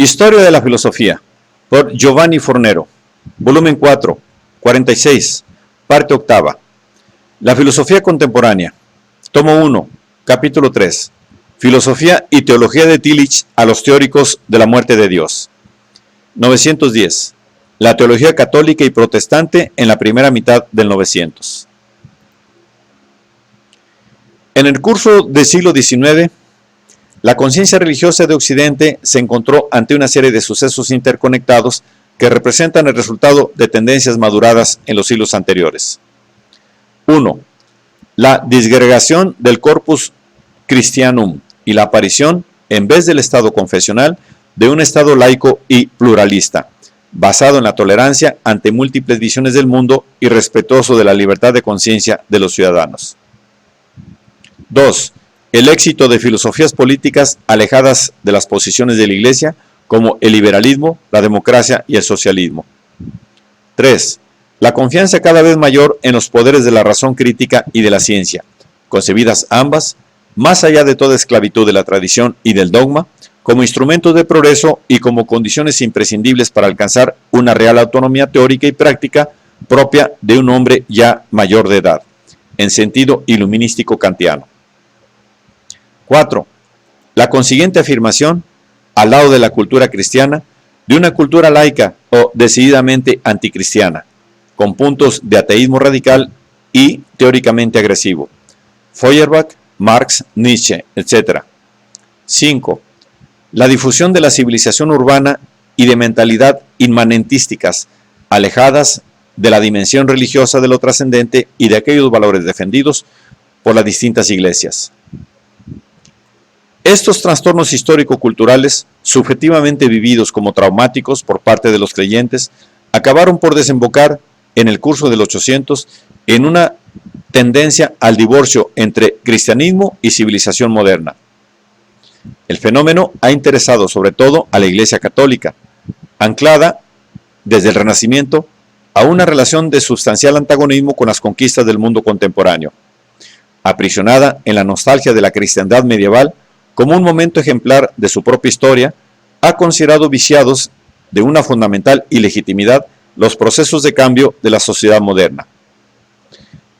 Historia de la filosofía, por Giovanni Fornero, volumen 4, 46, parte octava. La filosofía contemporánea, tomo 1, capítulo 3. Filosofía y teología de Tillich a los teóricos de la muerte de Dios. 910. La teología católica y protestante en la primera mitad del 900. En el curso del siglo XIX, la conciencia religiosa de Occidente se encontró ante una serie de sucesos interconectados que representan el resultado de tendencias maduradas en los siglos anteriores. 1. La disgregación del corpus Christianum y la aparición, en vez del Estado confesional, de un Estado laico y pluralista, basado en la tolerancia ante múltiples visiones del mundo y respetuoso de la libertad de conciencia de los ciudadanos. 2. El éxito de filosofías políticas alejadas de las posiciones de la Iglesia, como el liberalismo, la democracia y el socialismo. 3. La confianza cada vez mayor en los poderes de la razón crítica y de la ciencia, concebidas ambas, más allá de toda esclavitud de la tradición y del dogma, como instrumentos de progreso y como condiciones imprescindibles para alcanzar una real autonomía teórica y práctica propia de un hombre ya mayor de edad, en sentido iluminístico kantiano. 4. La consiguiente afirmación, al lado de la cultura cristiana, de una cultura laica o decididamente anticristiana, con puntos de ateísmo radical y teóricamente agresivo. Feuerbach, Marx, Nietzsche, etc. 5. La difusión de la civilización urbana y de mentalidad inmanentísticas, alejadas de la dimensión religiosa de lo trascendente y de aquellos valores defendidos por las distintas iglesias. Estos trastornos histórico-culturales, subjetivamente vividos como traumáticos por parte de los creyentes, acabaron por desembocar en el curso del 800 en una tendencia al divorcio entre cristianismo y civilización moderna. El fenómeno ha interesado sobre todo a la Iglesia Católica, anclada desde el Renacimiento a una relación de sustancial antagonismo con las conquistas del mundo contemporáneo. Aprisionada en la nostalgia de la cristiandad medieval, como un momento ejemplar de su propia historia, ha considerado viciados de una fundamental ilegitimidad los procesos de cambio de la sociedad moderna.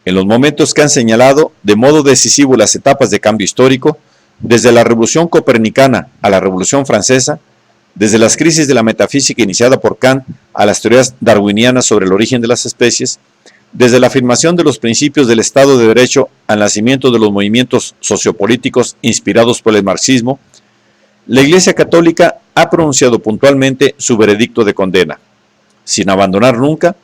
En los momentos que han señalado de modo decisivo las etapas de cambio histórico, desde la Revolución Copernicana a la Revolución Francesa, desde las crisis de la metafísica iniciada por Kant a las teorías darwinianas sobre el origen de las especies, desde la afirmación de los principios del Estado de Derecho al nacimiento de los movimientos sociopolíticos inspirados por el marxismo, la Iglesia Católica ha pronunciado puntualmente su veredicto de condena, sin abandonar nunca,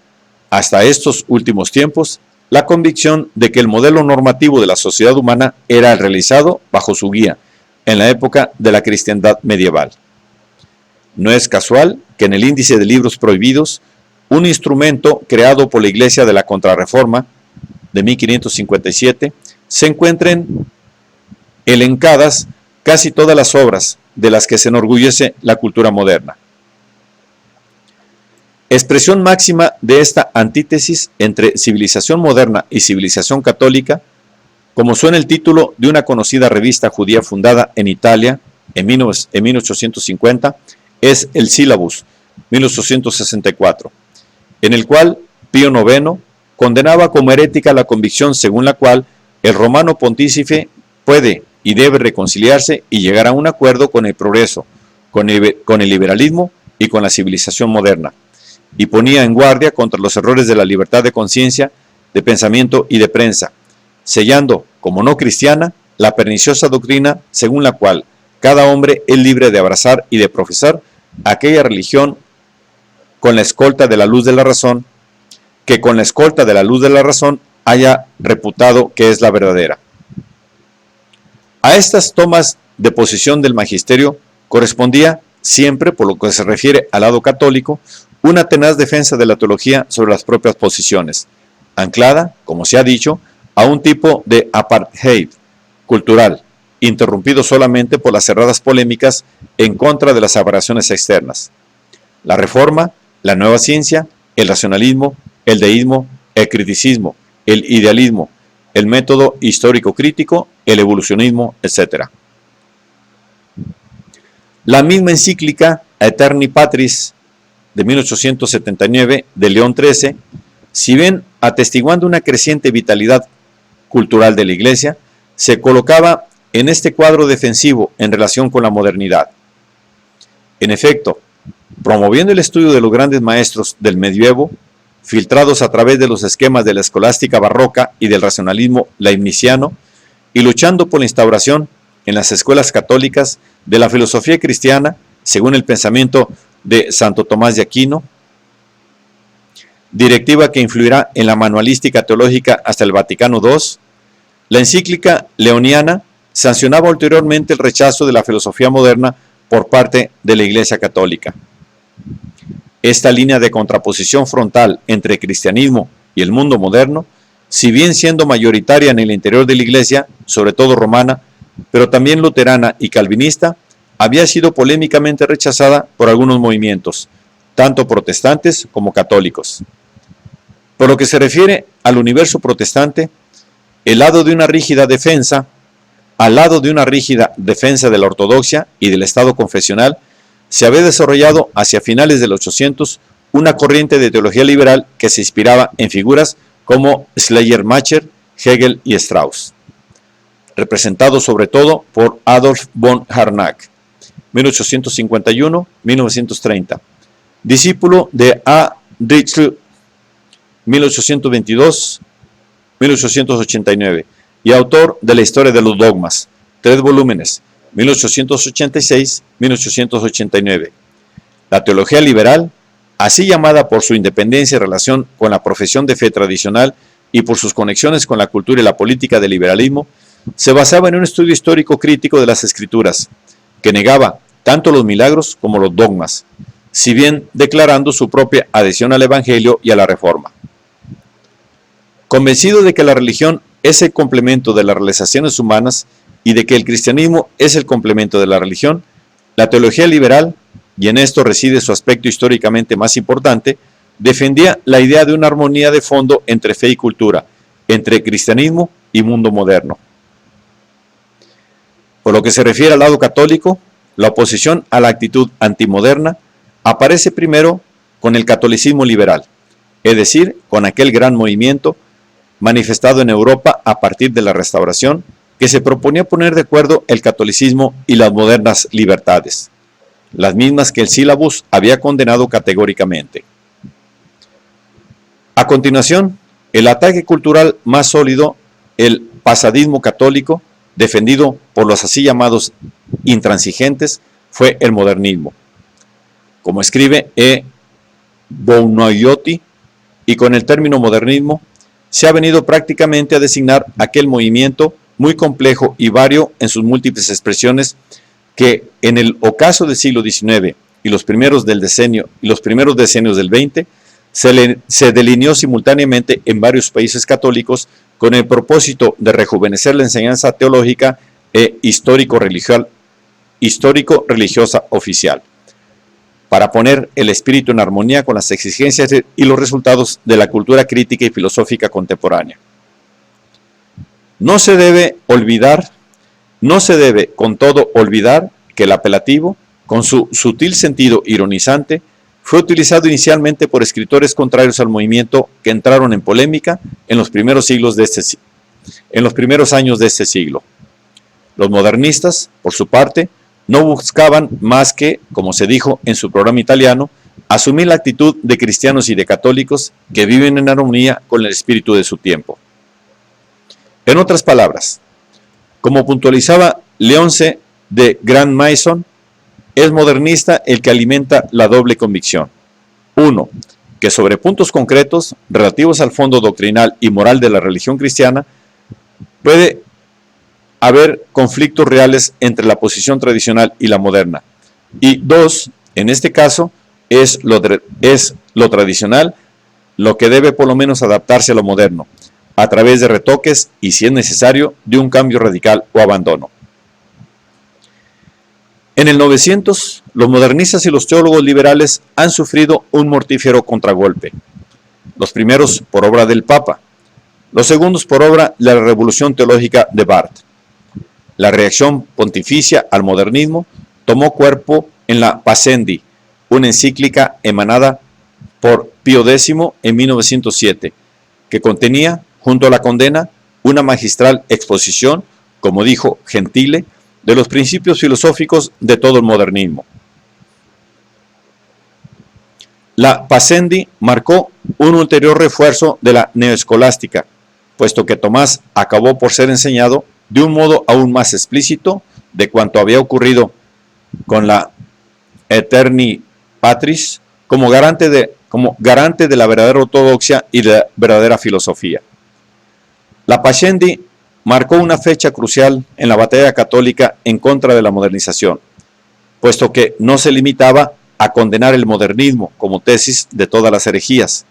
hasta estos últimos tiempos, la convicción de que el modelo normativo de la sociedad humana era el realizado bajo su guía, en la época de la cristiandad medieval. No es casual que en el índice de libros prohibidos, un instrumento creado por la Iglesia de la Contrarreforma de 1557, se encuentren elencadas casi todas las obras de las que se enorgullece la cultura moderna. Expresión máxima de esta antítesis entre civilización moderna y civilización católica, como suena el título de una conocida revista judía fundada en Italia en 1850, es el Syllabus, 1864. En el cual Pío IX condenaba como herética la convicción según la cual el romano pontífice puede y debe reconciliarse y llegar a un acuerdo con el progreso, con el liberalismo y con la civilización moderna, y ponía en guardia contra los errores de la libertad de conciencia, de pensamiento y de prensa, sellando como no cristiana la perniciosa doctrina según la cual cada hombre es libre de abrazar y de profesar aquella religión con la escolta de la luz de la razón, que con la escolta de la luz de la razón haya reputado que es la verdadera. A estas tomas de posición del magisterio correspondía siempre, por lo que se refiere al lado católico, una tenaz defensa de la teología sobre las propias posiciones, anclada, como se ha dicho, a un tipo de apartheid cultural, interrumpido solamente por las cerradas polémicas en contra de las aberraciones externas. La reforma, la nueva ciencia, el racionalismo, el deísmo, el criticismo, el idealismo, el método histórico-crítico, el evolucionismo, etc. La misma encíclica Aeterni Patris de 1879 de León XIII, si bien atestiguando una creciente vitalidad cultural de la Iglesia, se colocaba en este cuadro defensivo en relación con la modernidad. En efecto, promoviendo el estudio de los grandes maestros del medievo, filtrados a través de los esquemas de la escolástica barroca y del racionalismo leibniziano, y luchando por la instauración en las escuelas católicas de la filosofía cristiana, según el pensamiento de Santo Tomás de Aquino, directiva que influirá en la manualística teológica hasta el Vaticano II, la encíclica leoniana sancionaba ulteriormente el rechazo de la filosofía moderna por parte de la Iglesia Católica. Esta línea de contraposición frontal entre el cristianismo y el mundo moderno, si bien siendo mayoritaria en el interior de la Iglesia, sobre todo romana, pero también luterana y calvinista, había sido polémicamente rechazada por algunos movimientos, tanto protestantes como católicos. Por lo que se refiere al universo protestante, al lado de una rígida defensa de la ortodoxia y del Estado confesional, se había desarrollado hacia finales del 800 una corriente de teología liberal que se inspiraba en figuras como Schleiermacher, Hegel y Strauss, representado sobre todo por Adolf von Harnack, 1851-1930, discípulo de A. Ritschl, 1822-1889, y autor de la Historia de los Dogmas, 3 volúmenes, 1886-1889. La teología liberal, así llamada por su independencia en relación con la profesión de fe tradicional y por sus conexiones con la cultura y la política del liberalismo, se basaba en un estudio histórico crítico de las Escrituras, que negaba tanto los milagros como los dogmas, si bien declarando su propia adhesión al Evangelio y a la Reforma. Convencido de que la religión es el complemento de las realizaciones humanas y de que el cristianismo es el complemento de la religión, la teología liberal, y en esto reside su aspecto históricamente más importante, defendía la idea de una armonía de fondo entre fe y cultura, entre cristianismo y mundo moderno. Por lo que se refiere al lado católico, la oposición a la actitud antimoderna aparece primero con el catolicismo liberal, es decir, con aquel gran movimiento manifestado en Europa a partir de la Restauración, que se proponía poner de acuerdo el catolicismo y las modernas libertades, las mismas que el Sílabus había condenado categóricamente. A continuación, el ataque cultural más sólido, el pasadismo católico, defendido por los así llamados intransigentes, fue el modernismo. Como escribe E. Buonaiuti, y con el término modernismo se ha venido prácticamente a designar aquel movimiento muy complejo y vario en sus múltiples expresiones que en el ocaso del siglo XIX y los primeros decenios del XX se delineó simultáneamente en varios países católicos con el propósito de rejuvenecer la enseñanza teológica e histórico-religiosa oficial, para poner el espíritu en armonía con las exigencias y los resultados de la cultura crítica y filosófica contemporánea. No se debe con todo olvidar que el apelativo, con su sutil sentido ironizante, fue utilizado inicialmente por escritores contrarios al movimiento que entraron en polémica en los primeros años de este siglo. Los modernistas, por su parte, no buscaban más que, como se dijo en su programa italiano, asumir la actitud de cristianos y de católicos que viven en armonía con el espíritu de su tiempo. En otras palabras, como puntualizaba Leonce de Grand Maison, es modernista el que alimenta la doble convicción. 1. Que sobre puntos concretos, relativos al fondo doctrinal y moral de la religión cristiana, puede haber conflictos reales entre la posición tradicional y la moderna. Y 2. En este caso, es lo tradicional lo que debe por lo menos adaptarse a lo moderno, a través de retoques y, si es necesario, de un cambio radical o abandono. En el 900, los modernistas y los teólogos liberales han sufrido un mortífero contragolpe. Los primeros por obra del Papa, los segundos por obra de la revolución teológica de Barth. La reacción pontificia al modernismo tomó cuerpo en la Pascendi, una encíclica emanada por Pío X en 1907, que contenía, junto a la condena, una magistral exposición, como dijo Gentile, de los principios filosóficos de todo el modernismo. La Pascendi marcó un ulterior refuerzo de la neoescolástica, puesto que Tomás acabó por ser enseñado de un modo aún más explícito de cuanto había ocurrido con la Aeterni Patris, como garante de la verdadera ortodoxia y de la verdadera filosofía. La Pascendi marcó una fecha crucial en la batalla católica en contra de la modernización, puesto que no se limitaba a condenar el modernismo como tesis de todas las herejías.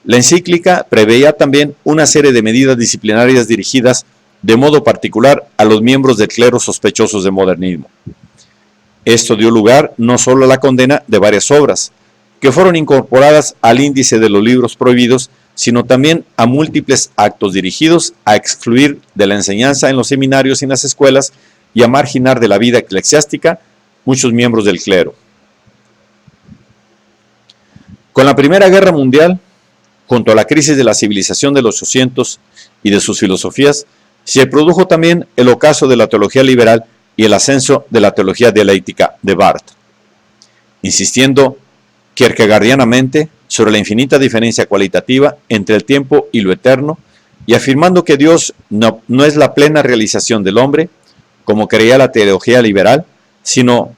La encíclica preveía también una serie de medidas disciplinarias dirigidas de modo particular a los miembros del clero sospechosos de modernismo. Esto dio lugar no solo a la condena de varias obras, que fueron incorporadas al índice de los libros prohibidos, sino también a múltiples actos dirigidos a excluir de la enseñanza en los seminarios y en las escuelas y a marginar de la vida eclesiástica muchos miembros del clero. Con la Primera Guerra Mundial, junto a la crisis de la civilización de los 800 y de sus filosofías, se produjo también el ocaso de la teología liberal y el ascenso de la teología dialéctica de Barth, insistiendo kierkegaardianamente sobre la infinita diferencia cualitativa entre el tiempo y lo eterno, y afirmando que Dios no es la plena realización del hombre, como creía la teología liberal, sino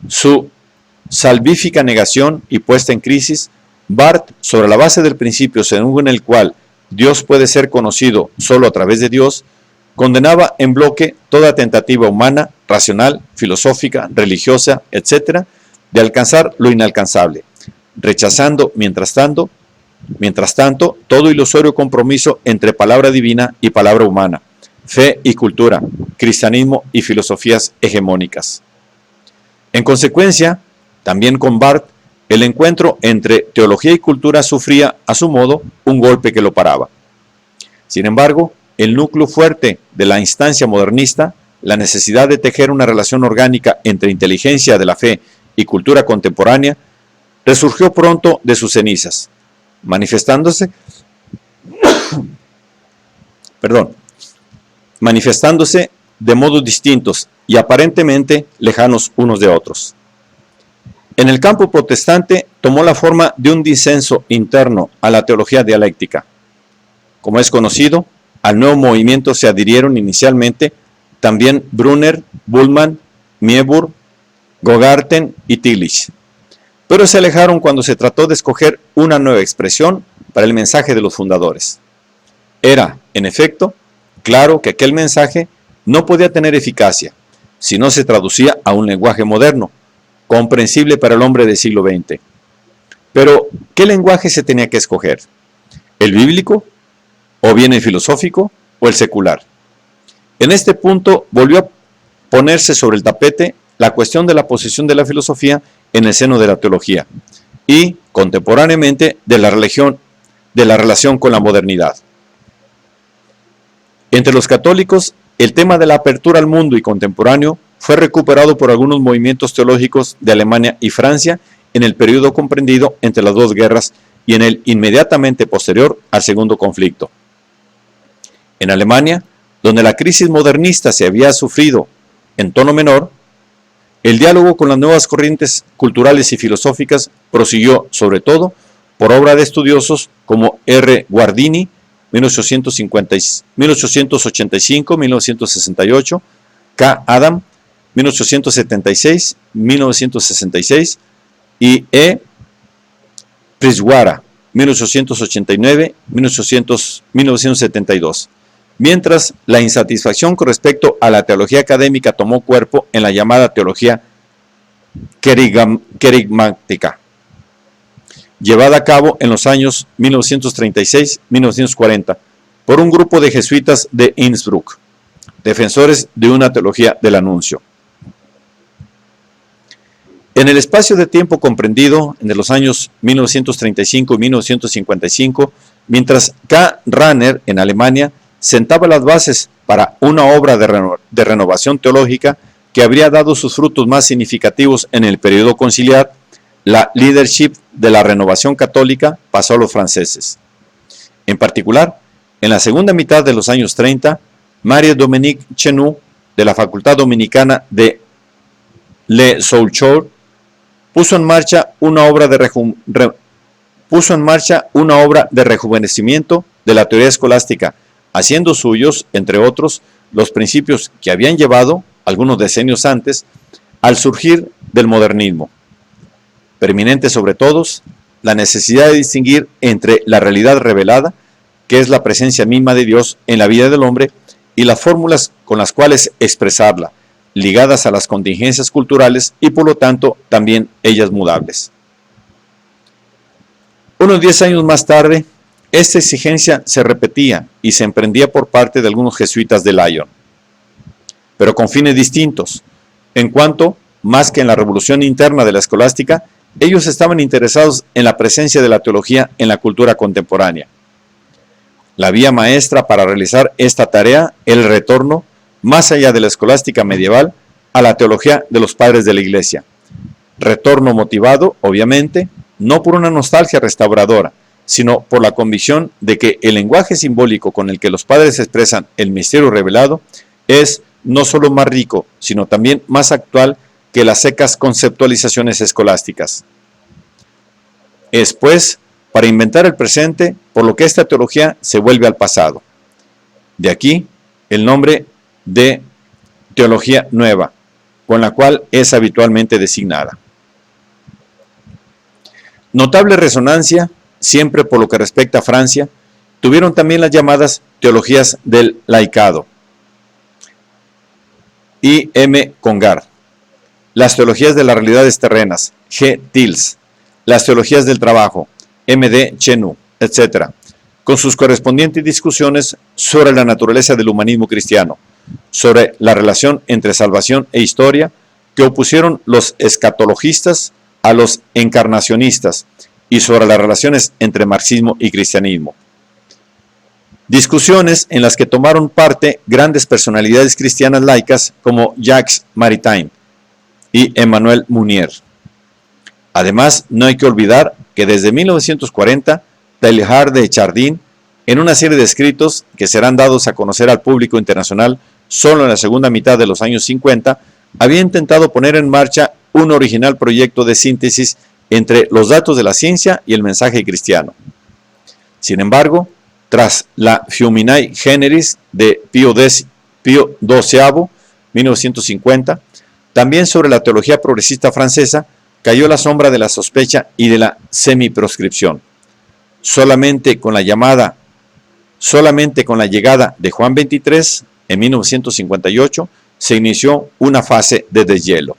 su salvífica negación y puesta en crisis. Barth, sobre la base del principio según el cual Dios puede ser conocido solo a través de Dios, condenaba en bloque toda tentativa humana, racional, filosófica, religiosa, etc., de alcanzar lo inalcanzable, rechazando, mientras tanto, todo ilusorio compromiso entre palabra divina y palabra humana, fe y cultura, cristianismo y filosofías hegemónicas. En consecuencia, también con Barth, el encuentro entre teología y cultura sufría, a su modo, un golpe que lo paraba. Sin embargo, el núcleo fuerte de la instancia modernista, la necesidad de tejer una relación orgánica entre inteligencia de la fe y cultura contemporánea, resurgió pronto de sus cenizas, manifestándose de modos distintos y aparentemente lejanos unos de otros. En el campo protestante tomó la forma de un disenso interno a la teología dialéctica. Como es conocido, al nuevo movimiento se adhirieron inicialmente también Brunner, Bullmann, Niebuhr, Gogarten y Tillich, pero se alejaron cuando se trató de escoger una nueva expresión para el mensaje de los fundadores. Era, en efecto, claro que aquel mensaje no podía tener eficacia si no se traducía a un lenguaje moderno, comprensible para el hombre del siglo XX. Pero, ¿qué lenguaje se tenía que escoger? ¿El bíblico? ¿O bien el filosófico? ¿O el secular? En este punto volvió a ponerse sobre el tapete la cuestión de la posición de la filosofía en el seno de la teología y, contemporáneamente, de la relación con la modernidad. Entre los católicos, el tema de la apertura al mundo y contemporáneo fue recuperado por algunos movimientos teológicos de Alemania y Francia en el periodo comprendido entre las dos guerras y en el inmediatamente posterior al segundo conflicto. En Alemania, donde la crisis modernista se había sufrido en tono menor, el diálogo con las nuevas corrientes culturales y filosóficas prosiguió sobre todo por obra de estudiosos como R. Guardini, 1885-1968, K. Adam, 1876-1966 y E. Priswara, 1889-1972, mientras la insatisfacción con respecto a la teología académica tomó cuerpo en la llamada teología querigmática, llevada a cabo en los años 1936-1940 por un grupo de jesuitas de Innsbruck, defensores de una teología del anuncio. En el espacio de tiempo comprendido entre los años 1935 y 1955, mientras K. Rahner en Alemania sentaba las bases para una obra de renovación teológica que habría dado sus frutos más significativos en el periodo conciliar, la leadership de la renovación católica pasó a los franceses. En particular, en la segunda mitad de los años 30, Marie-Dominique Chenu, de la Facultad Dominicana de Le Souchor, puso en marcha una obra de rejuvenecimiento de la teoría escolástica, haciendo suyos, entre otros, los principios que habían llevado, algunos decenios antes, al surgir del modernismo. Preeminente sobre todos, la necesidad de distinguir entre la realidad revelada, que es la presencia misma de Dios en la vida del hombre, y las fórmulas con las cuales expresarla, ligadas a las contingencias culturales y por lo tanto también ellas mudables. Unos 10 años más tarde, esta exigencia se repetía y se emprendía por parte de algunos jesuitas de Lyon, pero con fines distintos, en cuanto, más que en la revolución interna de la escolástica, ellos estaban interesados en la presencia de la teología en la cultura contemporánea. La vía maestra para realizar esta tarea, el retorno, más allá de la escolástica medieval, a la teología de los padres de la Iglesia. Retorno motivado, obviamente, no por una nostalgia restauradora, sino por la convicción de que el lenguaje simbólico con el que los padres expresan el misterio revelado es no solo más rico, sino también más actual que las secas conceptualizaciones escolásticas. Es, pues, para inventar el presente, por lo que esta teología se vuelve al pasado. De aquí el nombre de teología nueva, con la cual es habitualmente designada. Notable resonancia, siempre por lo que respecta a Francia, tuvieron también las llamadas teologías del laicado. I. M. Congar, las teologías de las realidades terrenas, G. Tils, las teologías del trabajo, M. D. Chenu, etc., con sus correspondientes discusiones sobre la naturaleza del humanismo cristiano, sobre la relación entre salvación e historia que opusieron los escatologistas a los encarnacionistas y sobre las relaciones entre marxismo y cristianismo. Discusiones en las que tomaron parte grandes personalidades cristianas laicas como Jacques Maritain y Emmanuel Mounier. Además, no hay que olvidar que desde 1940, Teilhard de Chardin, en una serie de escritos que serán dados a conocer al público internacional solo en la segunda mitad de los años 50, había intentado poner en marcha un original proyecto de síntesis entre los datos de la ciencia y el mensaje cristiano. Sin embargo, tras la Fiuminae Generis de Pío XII, 1950, también sobre la teología progresista francesa cayó la sombra de la sospecha y de la semiproscripción. Solamente con la llegada de Juan XXIII, en 1958, se inició una fase de deshielo.